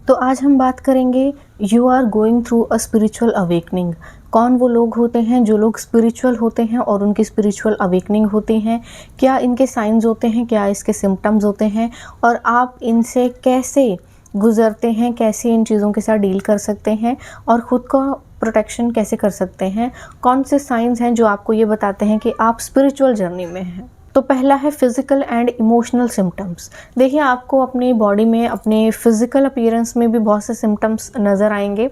तो आज हम बात करेंगे you are going through a spiritual awakening. कौन वो लोग होते हैं जो लोग स्पिरिचुअल होते हैं और उनकी स्पिरिचुअल अवेकनिंग होती हैं, क्या इनके साइंस होते हैं, क्या इसके सिम्टम्स होते हैं और आप इनसे कैसे गुजरते हैं, कैसे इन चीज़ों के साथ डील कर सकते हैं और ख़ुद का प्रोटेक्शन कैसे कर सकते हैं। कौन से साइंस हैं जो आपको ये बताते हैं कि आप स्पिरिचुअल जर्नी में हैं। तो पहला है फिज़िकल एंड इमोशनल सिम्टम्स। देखिए, आपको अपनी बॉडी में, अपने फिज़िकल अपीयरेंस में भी बहुत से सिम्टम्स नज़र आएंगे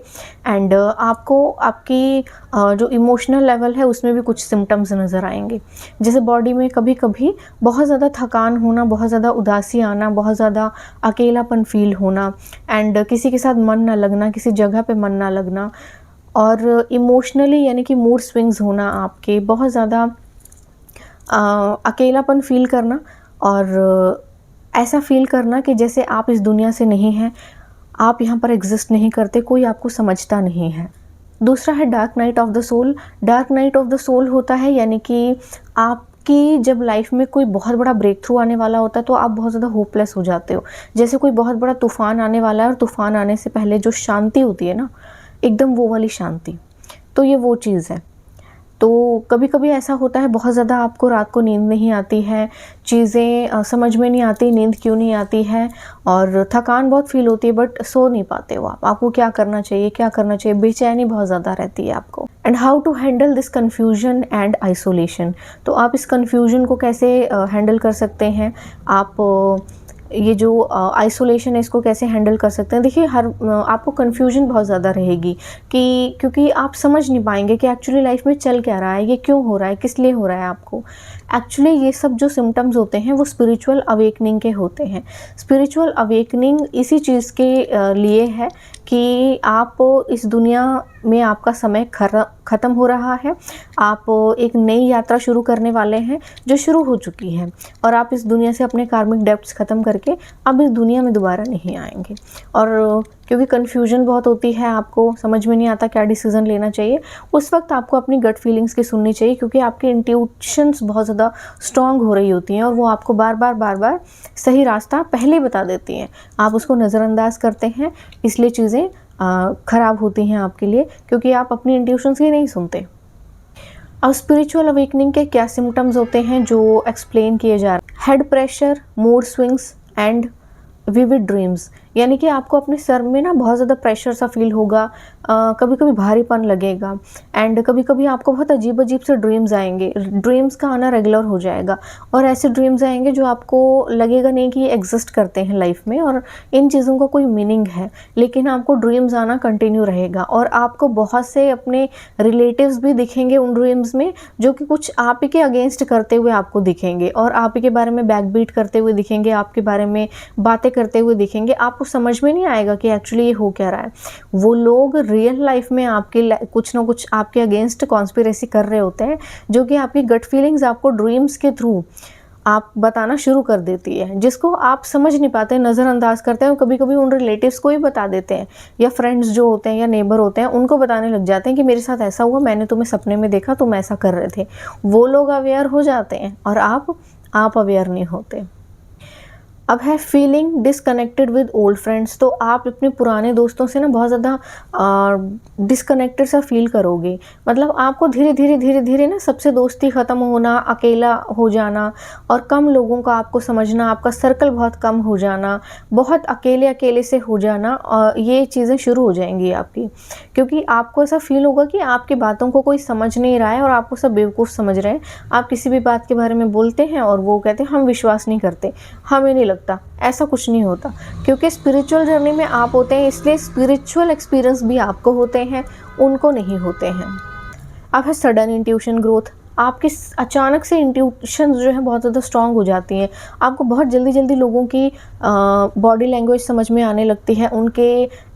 एंड आपको आपकी जो इमोशनल लेवल है उसमें भी कुछ सिम्टम्स नज़र आएंगे। जैसे बॉडी में कभी कभी बहुत ज़्यादा थकान होना, बहुत ज़्यादा उदासी आना, बहुत ज़्यादा अकेलापन फील होना एंड किसी के साथ मन ना लगना, किसी जगह पे मन ना लगना और इमोशनली यानी कि मूड स्विंग्स होना, आपके बहुत ज़्यादा अकेलापन फ़ील करना और ऐसा फ़ील करना कि जैसे आप इस दुनिया से नहीं हैं, आप यहाँ पर एग्ज़िस्ट नहीं करते, कोई आपको समझता नहीं है। दूसरा है dark night of the soul. Dark night of the soul होता है यानी कि आपकी जब लाइफ में कोई बहुत बड़ा ब्रेक थ्रू आने वाला होता है तो आप बहुत ज़्यादा होपलेस हो जाते हो। जैसे कोई बहुत बड़ा तूफ़ान आने वाला है और तूफ़ान आने से पहले जो शांति होती है ना, एकदम वो वाली शांति। तो ये वो चीज़ है। तो कभी-कभी ऐसा होता है, बहुत ज़्यादा आपको रात को नींद नहीं आती है, चीज़ें समझ में नहीं आती, नींद क्यों नहीं आती है और थकान बहुत फ़ील होती है बट सो नहीं पाते हो आप। आपको क्या करना चाहिए, क्या करना चाहिए, बेचैनी बहुत ज़्यादा रहती है आपको। And how to handle this confusion and isolation. तो आप इस कन्फ्यूजन को कैसे हैंडल कर सकते हैं, आप ये जो आइसोलेशन है इसको कैसे हैंडल कर सकते हैं। देखिए, आपको कन्फ्यूजन बहुत ज़्यादा रहेगी कि क्योंकि आप समझ नहीं पाएंगे कि एक्चुअली लाइफ में चल क्या रहा है, ये क्यों हो रहा है, किस लिए हो रहा है आपको। एक्चुअली ये सब जो सिम्टम्स होते हैं वो स्पिरिचुअल अवेकनिंग के होते हैं। स्पिरिचुअल अवेकनिंग इसी चीज़ के लिए है कि आप इस दुनिया में, आपका समय ख़त्म हो रहा है, आप एक नई यात्रा शुरू करने वाले हैं जो शुरू हो चुकी है और आप इस दुनिया से अपने कार्मिक डेब्ट्स ख़त्म करके अब इस दुनिया में दोबारा नहीं आएंगे। और क्योंकि कन्फ्यूजन बहुत होती है, आपको समझ में नहीं आता क्या डिसीज़न लेना चाहिए, उस वक्त आपको अपनी गट फीलिंग्स की सुननी चाहिए क्योंकि आपकी इंट्यूशंस बहुत ज़्यादा स्ट्रॉन्ग हो रही होती हैं और वो आपको बार बार सही रास्ता पहले ही बता देती हैं। आप उसको नज़रअंदाज करते हैं, इसलिए चीज़ें ख़राब होती हैं आपके लिए क्योंकि आप अपनी इंट्यूशंस ही नहीं सुनते। अब स्पिरिचुअल अवेकनिंग के क्या सिम्टम्स होते हैं जो एक्सप्लेन किए जा रहे हैं। Head pressure, mood swings and vivid dreams. यानी कि आपको अपने सर में ना बहुत ज़्यादा प्रेशर सा फील होगा, कभी कभी भारीपन लगेगा एंड कभी कभी आपको बहुत अजीब अजीब से ड्रीम्स आएंगे। ड्रीम्स का आना रेगुलर हो जाएगा और ऐसे ड्रीम्स आएंगे जो आपको लगेगा नहीं कि ये एग्जिस्ट करते हैं लाइफ में और इन चीज़ों का कोई मीनिंग है, लेकिन आपको ड्रीम्स आना कंटिन्यू रहेगा और आपको बहुत से अपने रिलेटिव्स भी दिखेंगे उन ड्रीम्स में जो कि कुछ आप ही के अगेंस्ट करते हुए आपको दिखेंगे और आप ही के बारे में बैकबीट करते हुए दिखेंगे, आपके बारे में बातें करते हुए दिखेंगे। आपको समझ में नहीं आएगा कि एक्चुअली ये हो क्या रहा है। वो लोग रियल लाइफ में आपके कुछ ना कुछ आपके अगेंस्ट कॉन्स्पिरेसी कर रहे होते हैं जो कि आपकी गट फीलिंग्स आपको ड्रीम्स के थ्रू आप बताना शुरू कर देती है, जिसको आप समझ नहीं पाते, नज़रअंदाज करते हैं और कभी कभी उन रिलेटिव्स को ही बता देते हैं या फ्रेंड्स जो होते हैं या नेबर होते हैं उनको बताने लग जाते हैं कि मेरे साथ ऐसा हुआ, मैंने तुम्हें सपने में देखा, तुम ऐसा कर रहे थे। वो लोग अवेयर हो जाते हैं और आप अवेयर नहीं होते। अब है feeling disconnected with old friends. तो आप अपने पुराने दोस्तों से ना बहुत ज़्यादा डिसकनेक्टेड सा फील करोगे। मतलब आपको धीरे धीरे ना सबसे दोस्ती ख़त्म होना, अकेला हो जाना और कम लोगों का आपको समझना, आपका सर्कल बहुत कम हो जाना, बहुत अकेले अकेले से हो जाना, ये चीज़ें शुरू हो जाएंगी आपकी। क्योंकि आपको ऐसा फील होगा कि आपकी बातों को कोई समझ नहीं रहा है और आपको सब बेवकूफ़ समझ रहे हैं। आप किसी भी बात के बारे में बोलते हैं और वो कहते हैं हम विश्वास नहीं करते, हमें नहीं लगता। ऐसा कुछ नहीं होता क्योंकि स्पिरिचुअल जर्नी में आप होते हैं, इसलिए स्पिरिचुअल एक्सपीरियंस भी आपको होते हैं, उनको नहीं होते हैं। अब है सडन इंट्यूशन ग्रोथ। आपकी अचानक से इंट्यूशन जो है बहुत ज़्यादा स्ट्रांग हो जाती हैं। आपको बहुत जल्दी जल्दी लोगों की बॉडी लैंग्वेज समझ में आने लगती है, उनके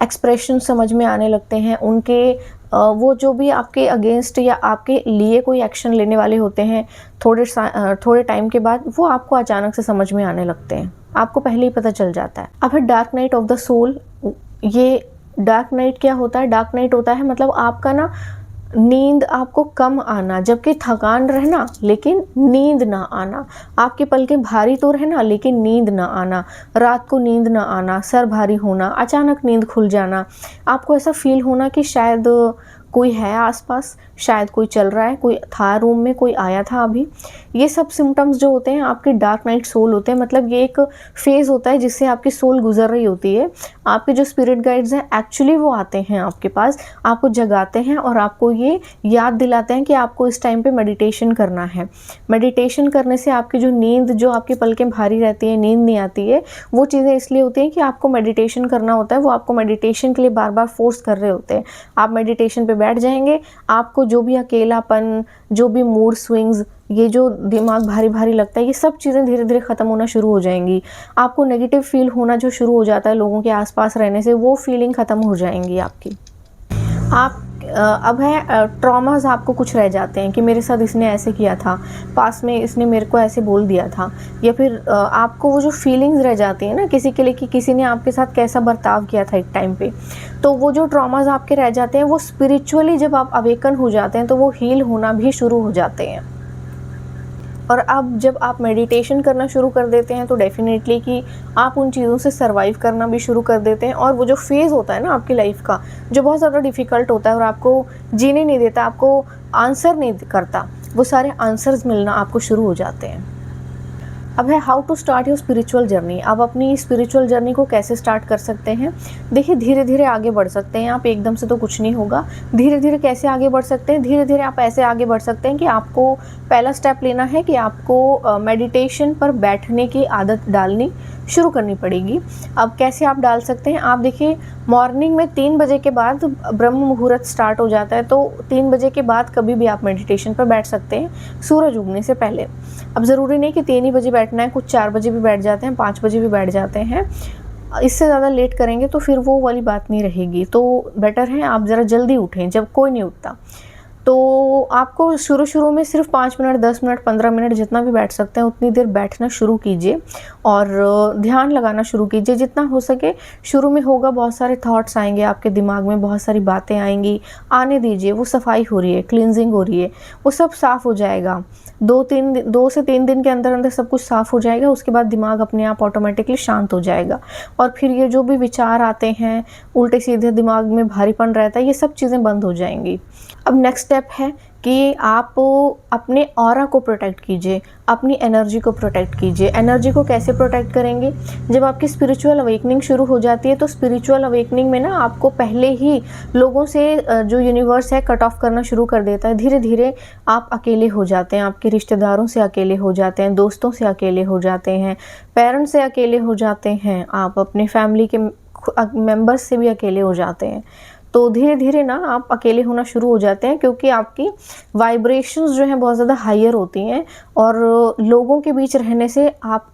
एक्सप्रेशन समझ में आने लगते हैं, उनके वो जो भी आपके अगेंस्ट या आपके लिए कोई एक्शन लेने वाले होते हैं थोड़े टाइम के बाद वो आपको अचानक से समझ में आने लगते हैं, आपको पहले ही पता चल जाता है। अब है dark night of the soul. ये डार्क नाइट क्या होता है? डार्क नाइट होता है मतलब आपका ना नींद आपको कम आना, जबकि थकान रहना लेकिन नींद ना आना, आपकी पलकें भारी तो रहना लेकिन नींद ना आना, रात को नींद ना आना, सर भारी होना, अचानक नींद खुल जाना, आपको ऐसा फील होना कि शायद कोई है आसपास, शायद कोई चल रहा है, कोई था रूम में, कोई आया था अभी। ये सब सिम्टम्स जो होते हैं आपके डार्क नाइट सोल होते हैं, मतलब ये एक फेज़ होता है जिससे आपकी सोल गुजर रही होती है। आपके जो स्पिरिट गाइड्स हैं एक्चुअली वो आते हैं आपके पास, आपको जगाते हैं और आपको ये याद दिलाते हैं कि आपको इस टाइम पे मेडिटेशन करना है। मेडिटेशन करने से आपकी जो नींद, जो आपकी पलकें भारी रहती है, नींद नहीं आती है, वो चीज़ें इसलिए होती हैं कि आपको मेडिटेशन करना होता है। वो आपको मेडिटेशन के लिए बार बार फोर्स कर रहे होते हैं। आप मेडिटेशन पे बैठ जाएंगे, आपको जो भी अकेलापन, जो भी मूड स्विंग्स, ये जो दिमाग भारी भारी लगता है, ये सब चीज़ें धीरे धीरे ख़त्म होना शुरू हो जाएंगी। आपको नेगेटिव फील होना जो शुरू हो जाता है लोगों के आसपास रहने से, वो फीलिंग ख़त्म हो जाएंगी आपकी। आप अब है ट्रॉमास आपको कुछ रह जाते हैं कि मेरे साथ इसने ऐसे किया था, पास में इसने मेरे को ऐसे बोल दिया था, या फिर आपको वो जो फीलिंग्स रह जाती हैं ना किसी के लिए कि किसी ने आपके साथ कैसा बर्ताव किया था एक टाइम पे, तो वो जो ट्रॉमास आपके रह जाते हैं वो स्पिरिचुअली जब आप अवेकन हो जाते हैं तो वो हील होना भी शुरू हो जाते हैं। और अब जब आप मेडिटेशन करना शुरू कर देते हैं तो डेफिनेटली कि आप उन चीज़ों से सर्वाइव करना भी शुरू कर देते हैं। और वो जो फेज़ होता है ना आपकी लाइफ का, जो बहुत ज़्यादा डिफ़िकल्ट होता है और आपको जीने नहीं देता, आपको आंसर नहीं करता, वो सारे आंसर्स मिलना आपको शुरू हो जाते हैं। अब है how to start your spiritual journey. आप अपनी स्पिरिचुअल जर्नी को कैसे स्टार्ट कर सकते हैं? देखिए, धीरे धीरे आगे बढ़ सकते हैं आप, एकदम से तो कुछ नहीं होगा। धीरे धीरे कैसे आगे बढ़ सकते हैं? धीरे धीरे आप ऐसे आगे बढ़ सकते हैं कि आपको पहला स्टेप लेना है कि आपको मेडिटेशन पर बैठने की आदत डालनी शुरू करनी पड़ेगी। अब कैसे आप डाल सकते हैं? आप देखिए, मॉर्निंग में 3 बजे के बाद ब्रह्म मुहूर्त स्टार्ट हो जाता है, तो 3 बजे के बाद कभी भी आप मेडिटेशन पर बैठ सकते हैं, सूरज उगने से पहले। अब ज़रूरी नहीं कि 3 ही बजे बैठना है, कुछ 4 बजे भी बैठ जाते हैं, 5 बजे भी बैठ जाते हैं। इससे ज़्यादा लेट करेंगे तो फिर वो वाली बात नहीं रहेगी। तो बेटर है आप ज़रा जल्दी उठें जब कोई नहीं उठता। तो आपको शुरू में सिर्फ 5 मिनट, 10 मिनट, 15 मिनट जितना भी बैठ सकते हैं उतनी देर बैठना शुरू कीजिए और ध्यान लगाना शुरू कीजिए जितना हो सके। शुरू में होगा, बहुत सारे थॉट्स आएंगे आपके दिमाग में, बहुत सारी बातें आएंगी, आने दीजिए। वो सफाई हो रही है, क्लींजिंग हो रही है, वो सब साफ़ हो जाएगा। 2 से 3 दिन के अंदर अंदर सब कुछ साफ़ हो जाएगा। उसके बाद दिमाग अपने आप ऑटोमेटिकली शांत हो जाएगा और फिर ये जो भी विचार आते हैं, उल्टे सीधे दिमाग में भारीपन रहता है, ये सब चीज़ें बंद हो जाएंगी। अब नेक्स्ट स्टेप है कि आप अपने ऑरा को प्रोटेक्ट कीजिए, अपनी एनर्जी को प्रोटेक्ट कीजिए। एनर्जी को कैसे प्रोटेक्ट करेंगे? जब आपकी स्पिरिचुअल अवेकनिंग शुरू हो जाती है तो स्पिरिचुअल अवेकनिंग में ना आपको पहले ही लोगों से जो यूनिवर्स है कट ऑफ करना शुरू कर देता है। धीरे धीरे आप अकेले हो जाते हैं, आपके रिश्तेदारों से अकेले हो जाते हैं, दोस्तों से अकेले हो जाते हैं, पेरेंट्स से अकेले हो जाते हैं, आप अपने फैमिली के मेंबर्स से भी अकेले हो जाते हैं। तो धीरे धीरे ना आप अकेले होना शुरू हो जाते हैं क्योंकि आपकी वाइब्रेशंस जो हैं बहुत ज़्यादा हायर होती हैं और लोगों के बीच रहने से आपको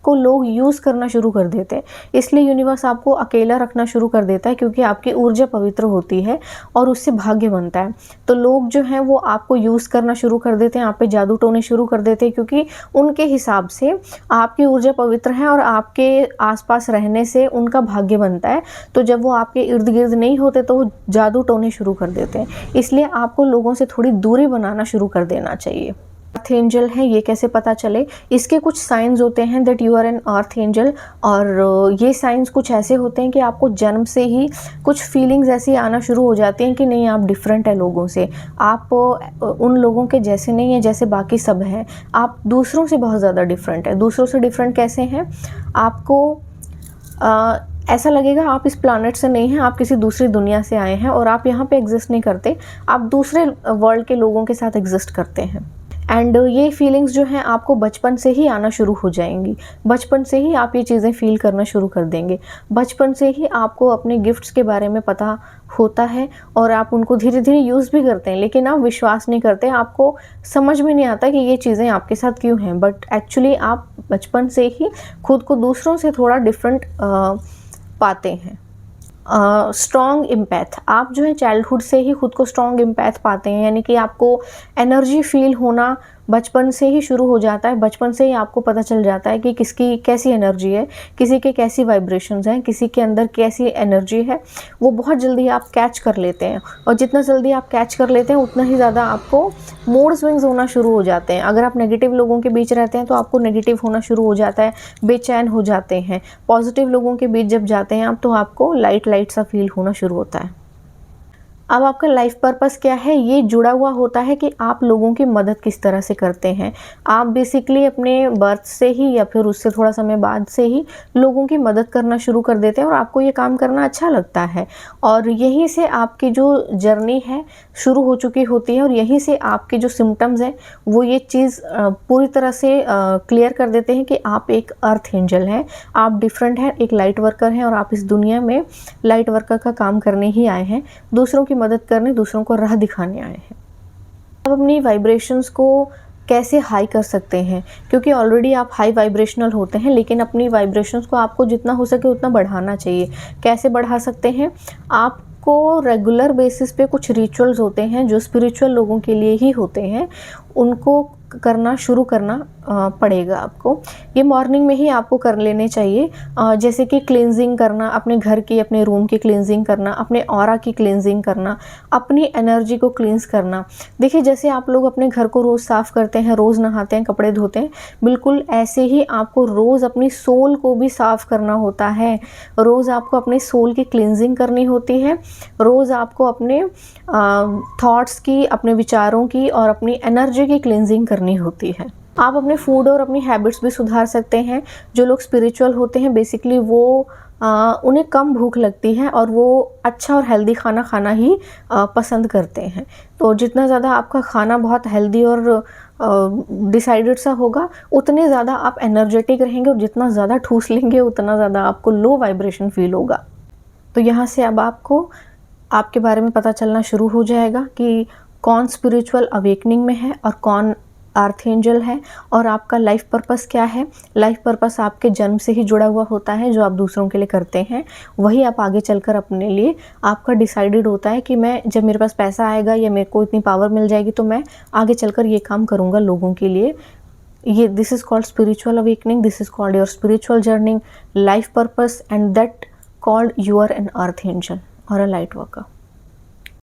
लोग यूज़ करना शुरू कर देते हैं। इसलिए यूनिवर्स आपको अकेला रखना शुरू कर देता है क्योंकि आपकी ऊर्जा पवित्र होती है और उससे भाग्य बनता है। तो लोग जो हैं वो आपको यूज़ करना शुरू कर देते हैं, आप पे जादू टोने शुरू कर देते हैं क्योंकि उनके हिसाब से आपकी ऊर्जा पवित्र है और आपके आसपास रहने से उनका भाग्य बनता है। तो जब वो आपके इर्द गिर्द नहीं होते तो वो जादू टोने शुरू कर देते हैं। इसलिए आपको लोगों से थोड़ी दूरी बनाना शुरू कर देना चाहिए। अर्थ एंजल है, ये कैसे पता चले? इसके कुछ साइंस होते हैं that you are an earth angel, और ये साइंस कुछ ऐसे होते हैं कि आपको जन्म से ही कुछ फीलिंग्स ऐसी आना शुरू हो जाती हैं कि नहीं, आप डिफरेंट है लोगों से, आप उन लोगों के जैसे नहीं है जैसे बाकी सब हैं, आप दूसरों से बहुत ज़्यादा डिफरेंट है। दूसरों से डिफरेंट कैसे हैं? आपको ऐसा लगेगा आप इस प्लानट से नहीं हैं, आप किसी दूसरी दुनिया से आए हैं और आप यहाँ पे एग्जिस्ट नहीं करते, आप दूसरे वर्ल्ड के लोगों के साथ एग्जिस्ट करते हैं। एंड ये फीलिंग्स जो हैं आपको बचपन से ही आना शुरू हो जाएंगी। बचपन से ही आप ये चीज़ें फील करना शुरू कर देंगे। बचपन से ही आपको अपने गिफ्ट्स के बारे में पता होता है और आप उनको धीरे धीरे यूज़ भी करते हैं, लेकिन आप विश्वास नहीं करते, आपको समझ में नहीं आता कि ये चीज़ें आपके साथ क्यों हैं। बट एक्चुअली आप बचपन से ही खुद को दूसरों से थोड़ा डिफरेंट पाते हैं। स्ट्रॉन्ग इम्पैथ, आप जो है चाइल्डहुड से ही खुद को स्ट्रॉन्ग इम्पैथ पाते हैं, यानी कि आपको एनर्जी फील होना बचपन से ही शुरू हो जाता है। बचपन से ही आपको पता चल जाता है कि किसकी कैसी एनर्जी है, किसी के कैसी वाइब्रेशंस हैं, किसी के अंदर कैसी एनर्जी है, वो बहुत जल्दी आप कैच कर लेते हैं। और जितना जल्दी आप कैच कर लेते हैं उतना ही ज़्यादा आपको मूड स्विंग्स होना शुरू हो जाते हैं। अगर आप नेगेटिव लोगों के बीच रहते हैं तो आपको नेगेटिव होना शुरू हो जाता है, बेचैन हो जाते हैं। पॉजिटिव लोगों के बीच जब जाते हैं आप तो आपको लाइट लाइट सा फील होना शुरू होता है। अब आपका लाइफ पर्पस क्या है, ये जुड़ा हुआ होता है कि आप लोगों की मदद किस तरह से करते हैं। आप बेसिकली अपने बर्थ से ही या फिर उससे थोड़ा समय बाद से ही लोगों की मदद करना शुरू कर देते हैं और आपको ये काम करना अच्छा लगता है। और यहीं से आपकी जो जर्नी है शुरू हो चुकी होती है और यहीं से आपके जो सिम्टम्स हैं वो ये चीज़ पूरी तरह से क्लियर कर देते हैं कि आप एक अर्थ एंजल हैं, आप डिफरेंट हैं, एक लाइट वर्कर हैं और आप इस दुनिया में लाइट वर्कर का काम करने ही आए हैं, दूसरों की मदद करने, दूसरों को राह दिखाने आए हैं। आप अपनी वाइब्रेशंस को कैसे हाई कर सकते हैं, क्योंकि ऑलरेडी आप हाई वाइब्रेशनल होते हैं, लेकिन अपनी वाइब्रेशंस को आपको जितना हो सके उतना बढ़ाना चाहिए। कैसे बढ़ा सकते हैं? आपको रेगुलर बेसिस पे कुछ रिचुअल्स होते हैं जो स्पिरिचुअल लोगों के लिए ही होते हैं, उनको करना शुरू करना पड़ेगा आपको। ये मॉर्निंग में ही आपको कर लेने चाहिए। जैसे कि क्लींजिंग करना, अपने घर की, अपने रूम की क्लींजिंग करना, अपने ऑरा की क्लींजिंग करना, अपनी एनर्जी को क्लींस करना। देखिए, जैसे आप लोग अपने घर को रोज़ साफ़ करते हैं, रोज़ नहाते हैं, कपड़े धोते हैं, बिल्कुल ऐसे ही आपको रोज़ अपनी सोल को भी साफ़ करना होता है। रोज़ आपको अपने सोल की क्लींजिंग करनी होती है। रोज़ आपको अपने थॉट्स की, अपने विचारों की और अपनी एनर्जी की क्लींजिंग करनी होती है। आप अपने फूड और अपनी हैबिट्स भी सुधार सकते हैं। जो लोग स्पिरिचुअल होते हैं बेसिकली वो उन्हें कम भूख लगती है और वो अच्छा और हेल्दी खाना खाना ही पसंद करते हैं। तो जितना ज़्यादा आपका खाना बहुत हेल्दी और डिसाइडेड सा होगा, उतने ज़्यादा आप एनर्जेटिक रहेंगे और जितना ज़्यादा ठूस लेंगे उतना ज़्यादा आपको लो वाइब्रेशन फील होगा। तो यहाँ से अब आपको आपके बारे में पता चलना शुरू हो जाएगा कि कौन स्पिरिचुअल अवेकनिंग में है और कौन अर्थ एंजल है और आपका लाइफ पर्पस क्या है। लाइफ पर्पस आपके जन्म से ही जुड़ा हुआ होता है, जो आप दूसरों के लिए करते हैं वही आप आगे चलकर अपने लिए आपका डिसाइडेड होता है कि मैं जब मेरे पास पैसा आएगा या मेरे को इतनी पावर मिल जाएगी तो मैं आगे चलकर ये काम करूँगा लोगों के लिए। ये this is called spiritual awakening, this is called your spiritual journey, life purpose, and that called you are an earth angel और अ लाइट वर्कर।